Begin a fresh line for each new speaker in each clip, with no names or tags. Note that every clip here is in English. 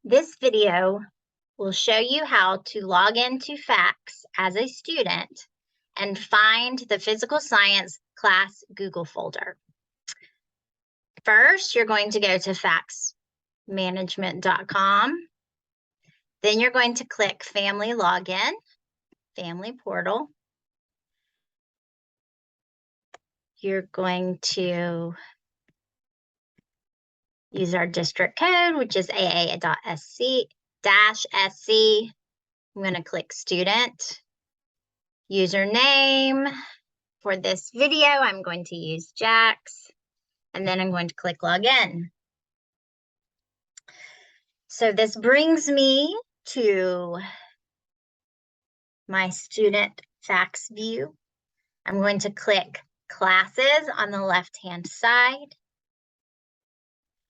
This video will show you how to log into FACS as a student and find the physical science class Google folder. First, you're going to go to facsmanagement.com. Then you're going to click Family Login, Family Portal. You're going to use our district code, which is AA.SC-SC. I'm going to click Student. Username. For this video, I'm going to use Jax, and then I'm going to click Login. So this brings me to my student FACS view. I'm going to click Classes on the left-hand side.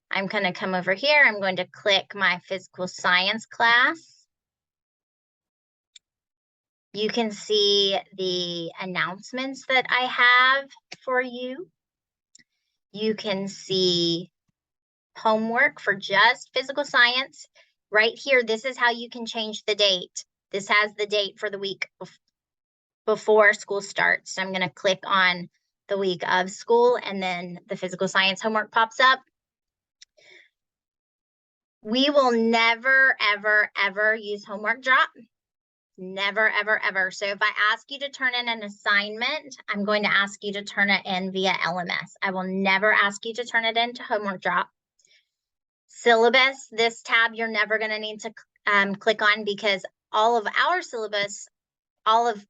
I'm going to come over here. I'm going to click my physical science class. You can see the announcements that I have for you. You can see homework for just physical science. Right here, this is how you can change the date. This has the date for the week before school starts. So I'm going to click on the week of school, and then the physical science homework pops up. We will never, ever, ever use homework drop. Never, ever, ever. So if I ask you to turn in an assignment, I'm going to ask you to turn it in via LMS. I will never ask you to turn it into homework drop. Syllabus, this tab you're never going to need to click on, because all of our syllabus, all of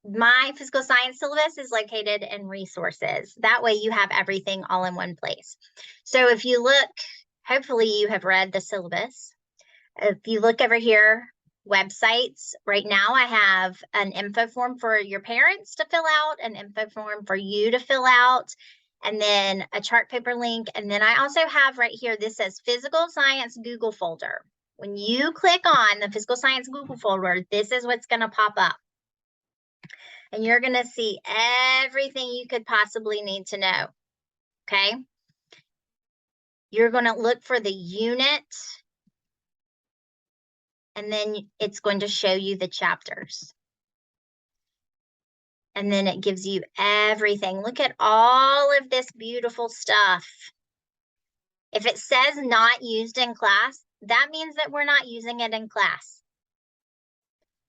my physical science syllabus is located in resources. That way you have everything all in one place. So if you look, hopefully you have read the syllabus. If you look over here, websites, right now I have an info form for your parents to fill out, an info form for you to fill out, and then a chart paper link. And then I also have right here, this says Physical Science Google folder. When you click on the Physical Science Google folder, this is what's going to pop up. And you're going to see everything you could possibly need to know. Okay. You're going to look for the unit, and then it's going to show you the chapters. And then it gives you everything. Look at all of this beautiful stuff. If it says not used in class, that means that we're not using it in class.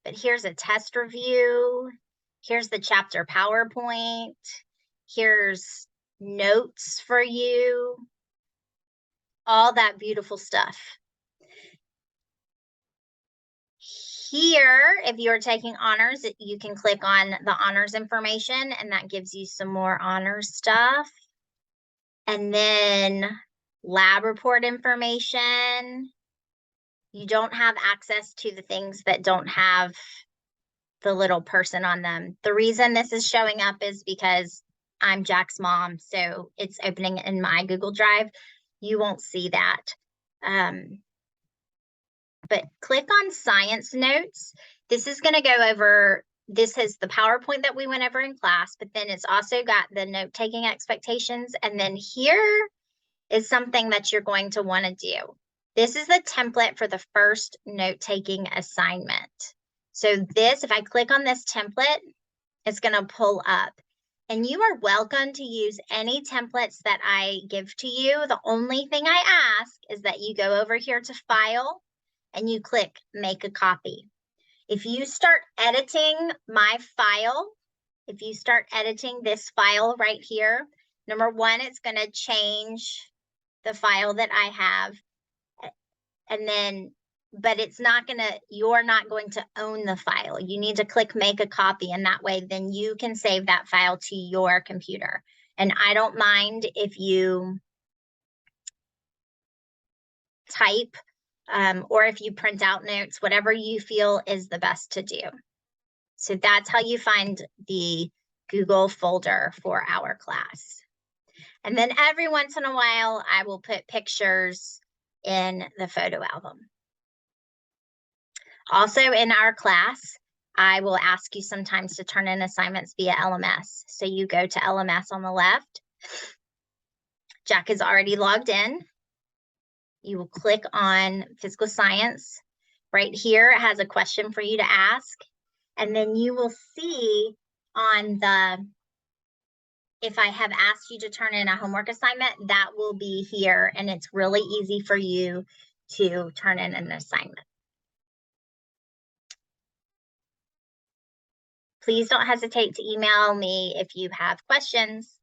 But here's a test review. Here's the chapter PowerPoint. Here's notes for you. All that beautiful stuff. Here, if you're taking honors, you can click on the honors information, and that gives you some more honors stuff. And then lab report information. You don't have access to the things that don't have the little person on them. The reason this is showing up is because I'm Jack's mom, so it's opening in my Google Drive. You won't see that. But click on science notes. This is going to go over, this is the PowerPoint that we went over in class, but then it's also got the note-taking expectations. And then here is something that you're going to want to do. This is the template for the first note-taking assignment. So this, if I click on this template, it's going to pull up. And you are welcome to use any templates that I give to you. The only thing I ask is that you go over here to File, and you click Make a Copy. If you start editing my file, if you start editing this file right here, number one, it's going to change the file that I have. And then, but it's not going to, you're not going to own the file. You need to click Make a Copy, and that way then you can save that file to your computer. And I don't mind if you type or if you print out notes, whatever you feel is the best to do. So that's how you find the Google folder for our class. And then every once in a while, I will put pictures in the photo album. Also in our class, I will ask you sometimes to turn in assignments via LMS. So you go to LMS on the left. Jack is already logged in. You will click on physical science. Right here, it has a question for you to ask. And then you will see on the, if I have asked you to turn in a homework assignment, that will be here. And it's really easy for you to turn in an assignment. Please don't hesitate to email me if you have questions.